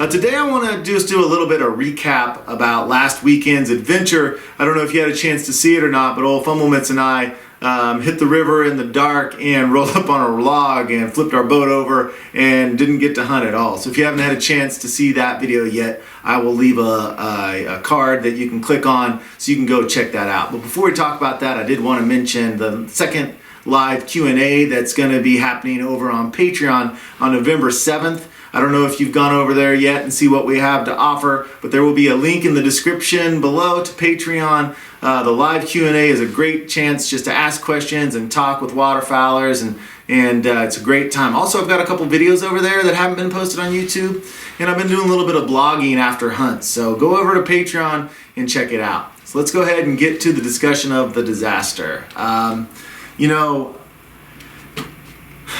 Today I want to just do a little bit of recap about last weekend's adventure. I don't know if you had a chance to see it or not, but old Fumblemitz and I hit the river in the dark and rolled up on a log and flipped our boat over and didn't get to hunt at all. So if you haven't had a chance to see that video yet, I will leave a card that you can click on so you can go check that out. But before we talk about that, I did want to mention the second live Q&A that's going to be happening over on Patreon on November 7th. I don't know if you've gone over there yet and see what we have to offer, but there will be a link in the description below to Patreon. The live Q&A is a great chance just to ask questions and talk with waterfowlers, and it's a great time. Also, I've got a couple videos over there that haven't been posted on YouTube, and I've been doing a little bit of blogging after hunts. So go over to Patreon and check it out. So let's go ahead and get to the discussion of the disaster.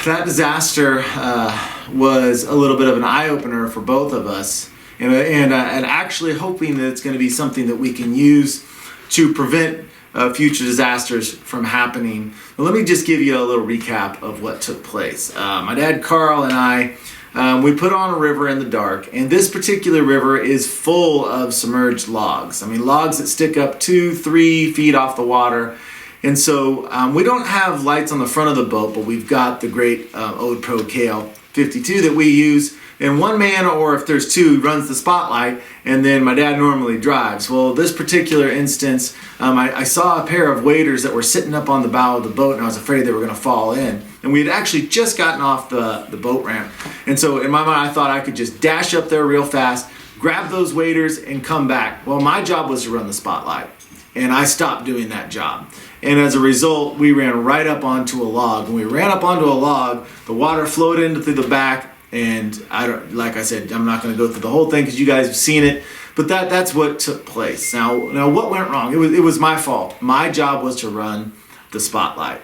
That disaster was a little bit of an eye-opener for both of us, and actually hoping that it's going to be something that we can use to prevent future disasters from happening. But let me just give you a little recap of what took place. My dad Carl and I, we put on a river in the dark, and this particular river is full of submerged logs. I mean, logs that stick up 2-3 feet off the water. And so we don't have lights on the front of the boat, but we've got the great Ode Pro KL52 that we use. And one man, or if there's two, runs the spotlight, and then my dad normally drives. Well, this particular instance, I saw a pair of waders that were sitting up on the bow of the boat, and I was afraid they were going to fall in. And we had actually just gotten off the boat ramp. And so in my mind, I thought I could just dash up there real fast, grab those waders, and come back. Well, my job was to run the spotlight, and I stopped doing that job. And as a result, we ran right up onto a log. When we ran up onto a log, the water flowed into through the back, and like I said, I'm not going to go through the whole thing because you guys have seen it, but that's what took place. Now what went wrong? It was my fault. My job was to run the spotlight,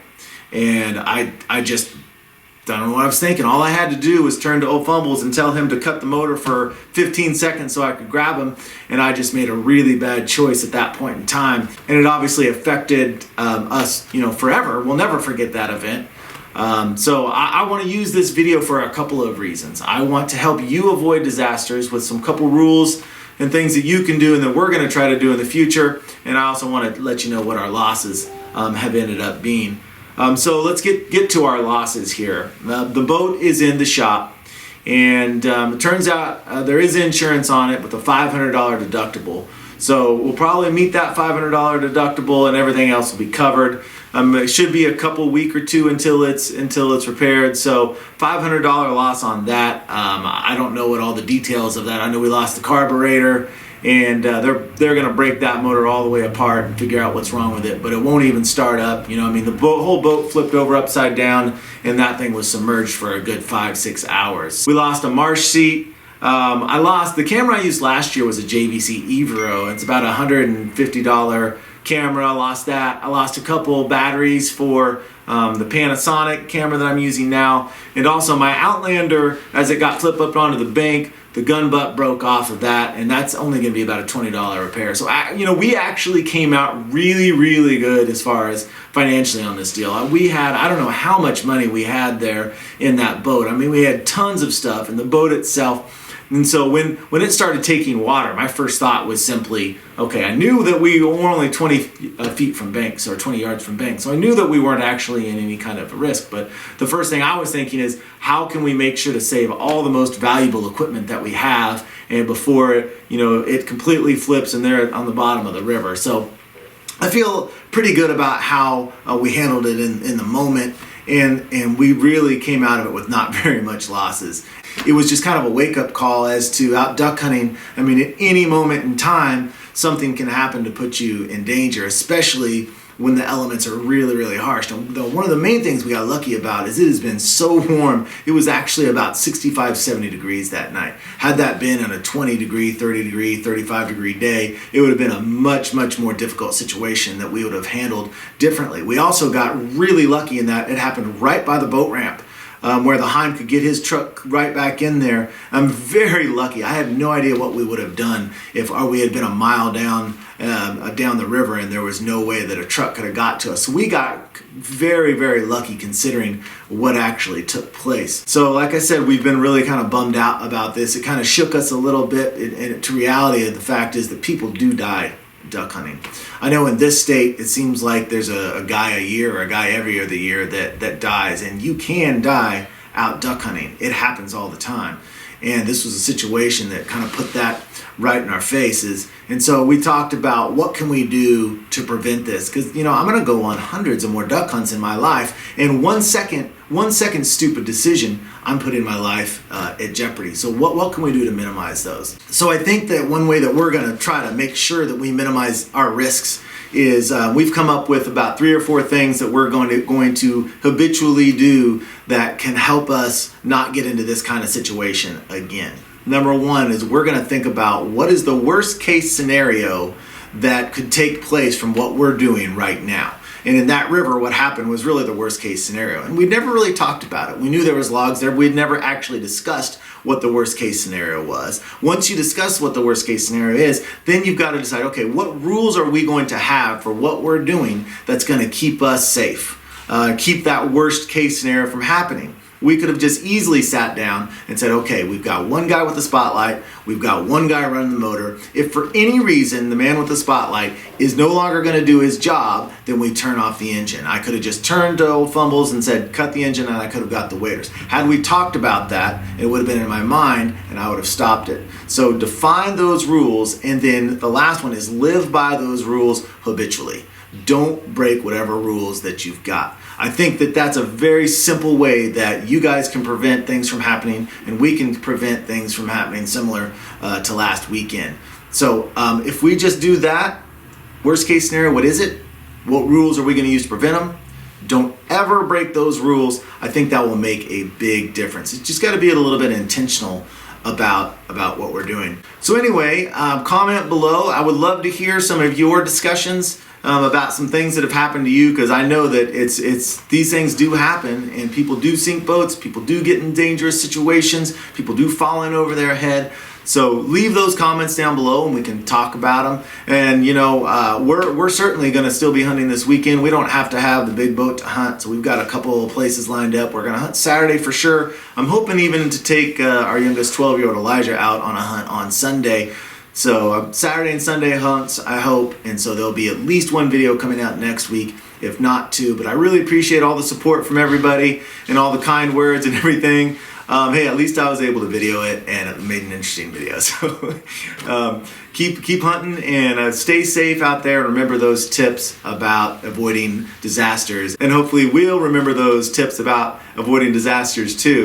and I just don't know what I was thinking. All I had to do was turn to old Fumbles and tell him to cut the motor for 15 seconds so I could grab him, and I just made a really bad choice at that point in time, and it obviously affected us, forever. We'll never forget that event. So I want to use this video for a couple of reasons. I want to help you avoid disasters with some couple rules and things that you can do and that we're going to try to do in the future, and I also want to let you know what our losses have ended up being. So let's get to our losses here. The boat is in the shop, and it turns out there is insurance on it with a $500 deductible. So we'll probably meet that $500 deductible, and everything else will be covered. It should be a week or two until it's repaired. So $500 loss on that. I don't know what all the details of that. I know we lost the carburetor, and they're going to break that motor all the way apart and figure out what's wrong with it, but it won't even start up. The whole boat flipped over upside down, and that thing was submerged for a good 5-6 hours. We lost a marsh seat. The camera I used last year was a JVC Evero. It's about a $150 camera. I lost that. I lost a couple batteries for the Panasonic camera that I'm using now, and also my Outlander, as it got flipped up onto the bank, the gun butt broke off of that, and that's only going to be about a $20 repair. So, we actually came out really, really good as far as financially on this deal. We had, I don't know how much money we had there in that boat. I mean, we had tons of stuff in the boat itself. And so when it started taking water, my first thought was simply, okay, I knew that we were only 20 feet from banks, or 20 yards from banks, so I knew that we weren't actually in any kind of a risk. But the first thing I was thinking is, how can we make sure to save all the most valuable equipment that we have, and before it completely flips and they're on the bottom of the river. So I feel pretty good about how we handled it in the moment, and we really came out of it with not very much losses. It was just kind of a wake-up call as to out duck hunting. I mean, at any moment in time, something can happen to put you in danger, especially when the elements are really, really harsh. Now, one of the main things we got lucky about is it has been so warm. It was actually about 65, 70 degrees that night. Had that been on a 20 degree, 30 degree, 35 degree day, it would have been a much, much more difficult situation that we would have handled differently. We also got really lucky in that it happened right by the boat ramp. where the hind could get his truck right back in there. I'm very lucky. I had no idea what we would have done if we had been a mile down the river and there was no way that a truck could have got to us. So we got very, very lucky considering what actually took place. So like I said, we've been really kind of bummed out about this. It kind of shook us a little bit, and to reality of the fact is that people do die duck hunting. I know in this state it seems like there's a guy a year or a guy every other year that dies, and you can die out duck hunting. It happens all the time. And this was a situation that kind of put that right in our faces. And so we talked about what can we do to prevent this? Because, I'm going to go on hundreds of more duck hunts in my life. And one second stupid decision, I'm putting my life at jeopardy. So what can we do to minimize those? So I think that one way that we're going to try to make sure that we minimize our risks is we've come up with about 3 or 4 things that we're going to habitually do that can help us not get into this kind of situation again. Number 1 is we're going to think about what is the worst case scenario that could take place from what we're doing right now. And in that river, what happened was really the worst case scenario. And we never really talked about it. We knew there was logs there, but we'd never actually discussed what the worst case scenario was. Once you discuss what the worst case scenario is, then you've got to decide, okay, what rules are we going to have for what we're doing that's going to keep us safe, keep that worst case scenario from happening. We could have just easily sat down and said, okay, we've got one guy with the spotlight, we've got one guy running the motor. If for any reason the man with the spotlight is no longer going to do his job, then we turn off the engine. I could have just turned to Old Fumbles and said, cut the engine, and I could have got the waders. Had we talked about that, it would have been in my mind and I would have stopped it. So define those rules, and then the last one is live by those rules habitually. Don't break whatever rules that you've got. I think that that's a very simple way that you guys can prevent things from happening, and we can prevent things from happening similar to last weekend. So if we just do that, worst case scenario, what is it? What rules are we going to use to prevent them? Don't ever break those rules. I think that will make a big difference. It's just got to be a little bit intentional about what we're doing. So anyway, comment below. I would love to hear some of your discussions about some things that have happened to you, because I know that it's these things do happen, and people do sink boats, people do get in dangerous situations, people do fall in over their head. So leave those comments down below and we can talk about them. And we're certainly going to still be hunting this weekend. We don't have to have the big boat to hunt, so we've got a couple of places lined up. We're going to hunt Saturday for sure. I'm hoping even to take our youngest 12-year-old Elijah out on a hunt on Sunday. So Saturday and Sunday hunts, I hope, and so there'll be at least one video coming out next week, if not 2. But I really appreciate all the support from everybody and all the kind words and everything. Hey, at least I was able to video it, and it made an interesting video. So keep hunting and stay safe out there. Remember those tips about avoiding disasters, and hopefully we'll remember those tips about avoiding disasters too.